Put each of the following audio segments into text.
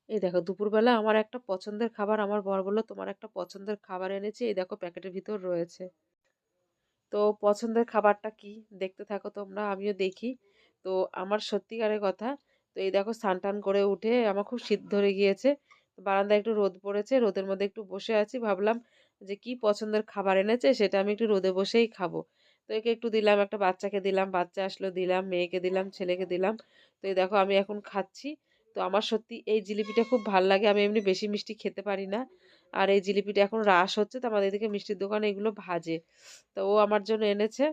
এই দেখো দুপুরবেলা আমার একটা পছন্দের খাবার, আমার বর বলল তোমার একটা পছন্দের খাবার এনেছি, এই দেখো প্যাকেটের ভিতর রয়েছে। তো পছন্দের খাবারটা কি দেখতে থাকো তোমরা, আমিও দেখি। তো আমার সত্যিকারের কথা, তো এই দেখো স্নান টান করে উঠে আমার খুব শীত ধরে গিয়েছে। বারান্দায় একটু রোদ পড়েছে, রোদের মধ্যে একটু বসে আছি, ভাবলাম যে কি পছন্দের খাবার এনেছে সেটা আমি একটু রোদে বসেই খাবো। তো একে একটু দিলাম, একটা বাচ্চাকে দিলাম, বাচ্চা আসলো দিলাম, মেয়েকে দিলাম, ছেলেকে দিলাম। তো এই দেখো আমি এখন খাচ্ছি। তো আমার সত্যি এই জিলিপিটা খুব ভাল লাগে, আমি এমনি বেশি মিষ্টি খেতে পারি না। আর এই জিলিপিটা এখন রাস হচ্ছে, তো আমাদের এদিকে মিষ্টির দোকানে এগুলো ভাজে। তো ও আমার জন্য এনেছে,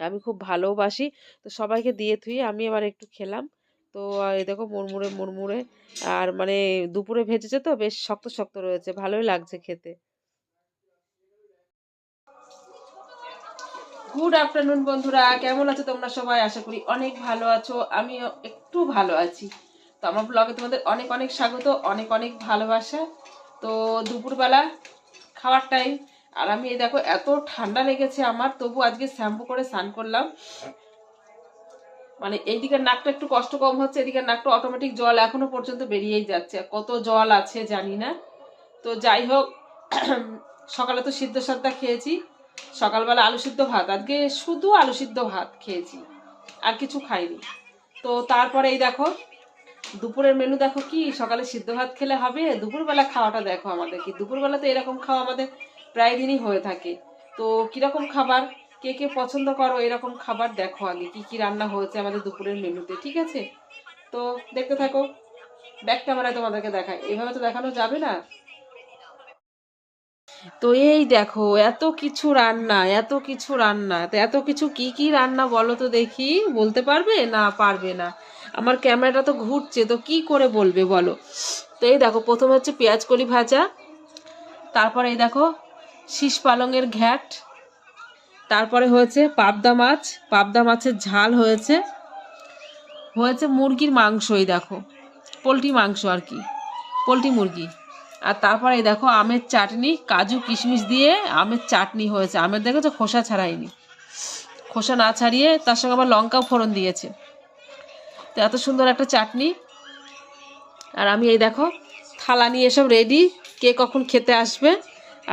আমি খুব ভালোবাসি। তো সবাইকে দিয়ে থুই আমি আবার একটু খেলাম। তো এই দেখো মুড়মুড়ে মুড়মুড়ে, আর মানে দুপুরে ভেজেছে তো বেশ শক্ত শক্ত রয়েছে, ভালোই লাগছে খেতে। গুড আফটারনুন বন্ধুরা, কেমন আছো তোমরা সবাই? আশা করি অনেক ভালো আছো, আমিও একটু ভালো আছি। তো আমার ব্লগে তোমাদের অনেক অনেক স্বাগত, অনেক অনেক ভালোবাসা। তো দুপুরবেলা খাওয়ার টাইম, আর আমি এই দেখো এত ঠান্ডা লেগেছে আমার, তবু আজকে শ্যাম্পু করে স্নান করলাম। মানে এইদিকের নাকটা একটু কষ্ট কম হচ্ছে, এদিকের নাকটা অটোমেটিক জল এখনো পর্যন্ত বেরিয়েই যাচ্ছে, কত জল আছে জানি না। তো যাই হোক, সকালে তো সিদ্ধ সাদ্দা খেয়েছি, সকালবেলা আলু সিদ্ধ ভাত, আজকে শুধু আলু সিদ্ধ ভাত খেয়েছি, আর কিছু খাইনি। তো তারপরে এই দেখো দুপুরের মেনু দেখো কি, সকালে সিদ্ধ ভাত খেলে হবে, দুপুরবেলা খাওয়াটা দেখো আমাদের কি, দুপুরবেলা তো এরকম খাওয়া আমাদের প্রায় দিনই হয়ে থাকে। তো কিরকম খাবার, কে কে পছন্দ করো এরকম খাবার, দেখো আগে কি কি রান্না হয়েছে আমাদের দুপুরের মেনুতে, ঠিক আছে? তো দেখতে থাকো, ব্যাক ক্যামেরায় তোমাদেরকে দেখাই, এভাবে তো দেখানো যাবে না। তো এই দেখো এত কিছু রান্না, এত কিছু রান্না, তো এত কিছু কি কি রান্না বলো তো দেখি, বলতে পারবে না? পারবে না, আমার ক্যামেরাটা তো ঘুরছে, তো কি করে বলবে বলো। তো এই দেখো প্রথমে হচ্ছে পেঁয়াজ কলি ভাজা, তারপরে এই দেখো শীষ পালংয়ের ঘ্যাট, তারপরে হয়েছে পাবদা মাছ, পাবদা মাছের ঝাল হয়েছে, হয়েছে মুরগির মাংস, এই দেখো পোলট্রি মাংস আর কি, পোলট্রি মুরগি। আর তারপরে এই দেখো আমের চাটনি, কাজু কিশমিশ দিয়ে আমের চাটনি হয়েছে, আমের দেখেছো খোসা ছাড়াইনি, খোসা না ছাড়িয়ে, তার সঙ্গে আবার লঙ্কাও ফোড়ন দিয়েছে। তো এত সুন্দর একটা চাটনি। আর আমি এই দেখো থালা নিয়ে সব রেডি, কে কখন খেতে আসবে।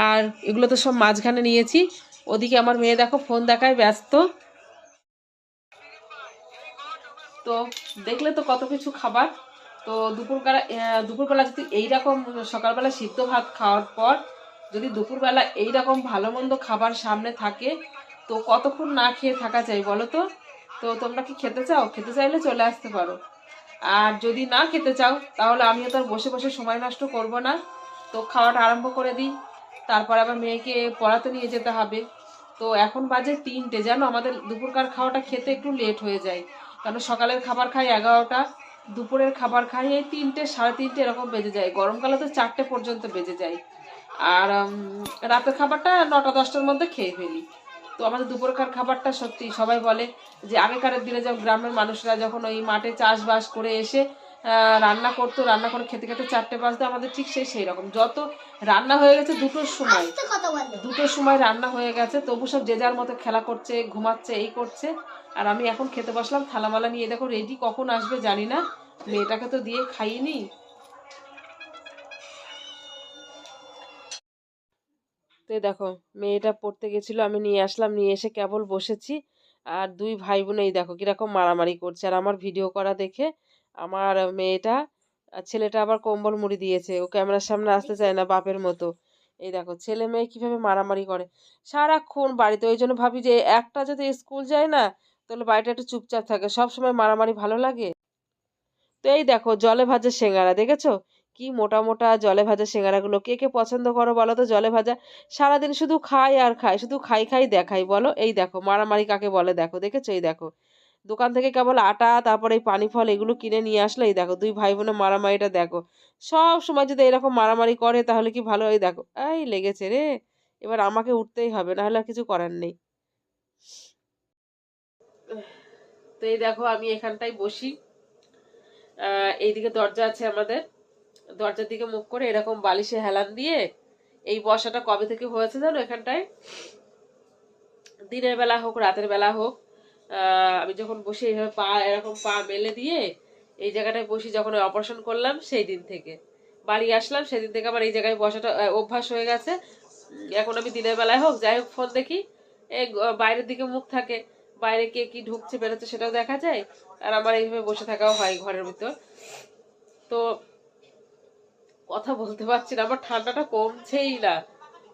আর এগুলো তো সব মাঝখানে নিয়েছি, ওদিকে আমার মেয়ে দেখো ফোন দেখায় ব্যস্ত। তো দেখলে তো কত কিছু খাবার। তো দুপুরবেলা যদি এইরকম সকালবেলা সিদ্ধ ভাত খাওয়ার পর যদি দুপুরবেলা এইরকম ভালো মন্দ খাবার সামনে থাকে, তো কতক্ষণ না খেয়ে থাকা যায় বলো তো? তো তোমরা কি খেতে চাও? খেতে চাইলে চলে আসতে পারো, আর যদি না খেতে চাও তাহলে আমিও তো আর বসে বসে সময় নষ্ট করব না। তো খাওয়াটা আরম্ভ করে দিই, তারপর আবার মেয়েকে পড়াতে নিয়ে যেতে হবে। তো এখন বাজে 3টে, জানো আমাদের দুপুরকার খাওয়াটা খেতে একটু লেট হয়ে যায়, কারণ সকালের খাবার খাই 11টা, দুপুরের খাবার খাই এই 3টে, 3:30 এরকম বেজে যায়, গরমকালে তো 4টে পর্যন্ত বেজে যায়। আর রাতের খাবারটা 9টা 10টার মধ্যে খেয়ে ফেলি। তো আমাদের দুপুরকার খাবারটা সত্যি সবাই বলে যে আগেকার দিনে যখন গ্রামের মানুষরা যখন ওই মাঠে চাষবাস করে এসে রান্না করতো, রান্না করে খেতে খেতে 4টে বাজতো, আমাদের ঠিক সেই রকম, যত রান্না হয়ে গেছে 2টোর সময়, 2টোর সময় রান্না হয়ে গেছে, তবু সব যে যার মতো খেলা করছে, ঘুমাচ্ছে, এই করছে। আর আমি এখন খেতে বসলাম, থালামালা নিয়ে দেখো রেডি, কখন আসবে জানি না, মেয়েটাকে তো দিয়ে খাইনি। তো দেখো মেয়েটা পড়তে গেছিল, আমি নিয়ে আসলাম, নিয়ে এসে কেবল বসেছি। আর দুই ভাই বোন এই দেখো কিরকম মারামারি করছে, আর আমার ভিডিও করা দেখে আমার মেয়েটা, ছেলেটা আবার কম্বল মুড়ি দিয়েছে, ও ক্যামেরার সামনে আসতে চায় না বাপের মতো। এই দেখো ছেলে মেয়ে কিভাবে মারামারি করে সারাক্ষণ বাড়িতে, ওই জন্য ভাবি যে একটা যদি স্কুল যায় না, তাহলে বাড়িটা একটু চুপচাপ থাকে, সব সময় মারামারি ভালো লাগে? তো এই দেখো জলে ভাজা সিঙ্গারা দেখেছো, কি মোটা মোটা জলে ভাজা সিঙ্গারাগুলো, কে কে পছন্দ করো বলো তো জলে ভাজা? সারাদিন শুধু খাই আর খাই, শুধু খাই খাই দেখাই বলো। এই দেখো মারামারি কাকে বলে দেখো, দেখেছো? এই দেখো দোকান থেকে কেবল আটা, তারপরে এই পানি ফল এগুলো কিনে নিয়ে আসলে, এই দেখো দুই ভাই বোনের মারামারিটা দেখো। সব সময় যদি এরকম মারামারি করে তাহলে কি ভালো? এই দেখো এই লেগেছে রে, এবার আমাকে উঠতেই হবে, না হলে আর কিছু করার নেই। তো এই দেখো আমি এখানটায় বসি, এইদিকে দরজা আছে আমাদের, দরজার দিকে মুখ করে এরকম বালিশে হেলান দিয়ে, এই বসাটা কবে থেকে হয়েছে জানো এখানটায়, দিনের বেলা হোক রাতের বেলা হোক, আমি যখন বসে এইভাবে পা এরকম পা মেলে দিয়ে এই জায়গাটায় বসি যখন অপারেশন করলাম সেই দিন থেকে। বাড়ি আসলাম সেদিন থেকে আমার এই জায়গায় বসাটা অভ্যাস হয়ে গেছে। এখন আমি দিনের বেলায় হোক যাই হোক ফোন দেখি, এই বাইরের দিকে মুখ থাকে, বাইরে কে কি ঢুকছে বেরোচ্ছে সেটাও দেখা যায়, আর আমার এইভাবে বসে থাকাও হয় ঘরের ভিতর। তো কথা বলতে পারছি না, আমার ঠান্ডাটা কমছেই না।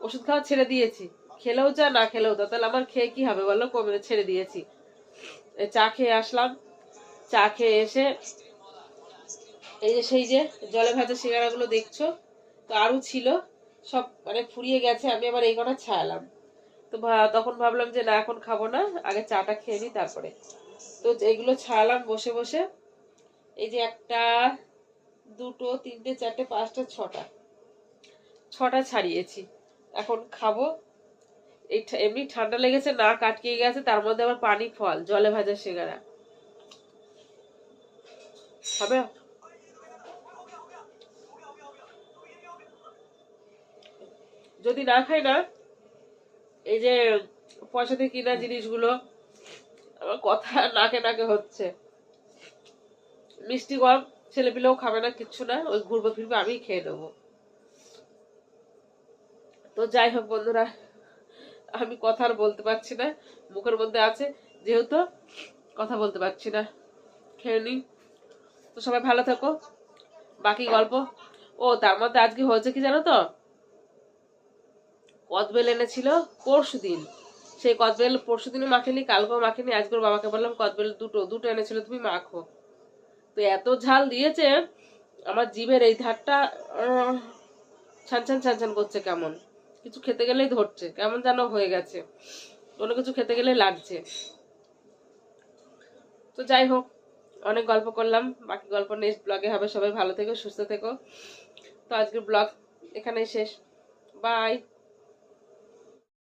ওষুধ খাওয়া ছেড়ে দিয়েছি, খেলেও যা না খেলেও তা, তাহলে আমার খেয়ে কি হবে বলো, কমে ছেড়ে দিয়েছি। চা খেয়ে আসলাম, চা খেয়ে এসে এই যে সেই যে জলে ভাজা সিঙ্গাড়াগুলো দেখছো, তো আরো ছিল, সব মানে ফুরিয়ে গেছে, আমি আবার এই কটা ছাড়লাম। তো তখন ভাবলাম যে না এখন খাবো না, আগে চাটা খেয়ে নিই তারপরে। তো এগুলো ছাড়ালাম বসে বসে। এই যে একটা, দুটো, তিনটে, চারটে, পাঁচটা, ছটা ছাড়িয়েছি, এখন খাবো। এই এমনি ঠান্ডা লেগেছে, নাক আটকে গেছে, তার মধ্যে আবার পানি ফল, জলে ভাজা সিঙ্গাড়া হবে। যদি না খাই না, এই যে পয়সা দিয়ে কিনা জিনিসগুলো, আমার কথা নাকে নাকে হচ্ছে। মিষ্টি কম, ছেলে পিলেও খাবে না, কিচ্ছু না, ওই ঘুরবে ফিরবে, আমি খেয়ে নেবো। তো যাই হোক বন্ধুরা, আমি কথা আর বলতে পারছি না, মুখের মধ্যে আছে যেহেতু কথা বলতে পারছি না, খেয়ে নি। তো সবাই ভালো থাকো, বাকি গল্প। ও তার মধ্যে আজকে হয়েছে কি জানো তো, কদবেল এনেছিল পরশু দিন, সেই কদবেল পরশু দিনও মাখিনি, কালকেও মাখিনি, আজকের বাবাকে বললাম কদবেল দুটো এনেছিল তুমি মাখো। তো এত ঝাল দিয়েছে, আমার জিভের এই ধারটা ছান ছান ছান ছান করছে, কেমন কিছু খেতে গেলেই ধরছে, কেমন যেন হয়ে গেছে, কোনো কিছু খেতে গেলে লাগছে। তো যাই হোক, অনেক গল্প করলাম, বাকি গল্প নেক্সট ব্লগে হবে। সবাই ভালো থেকো, সুস্থ থেকো। তো আজকের ব্লগ এখানেই শেষ, বাই।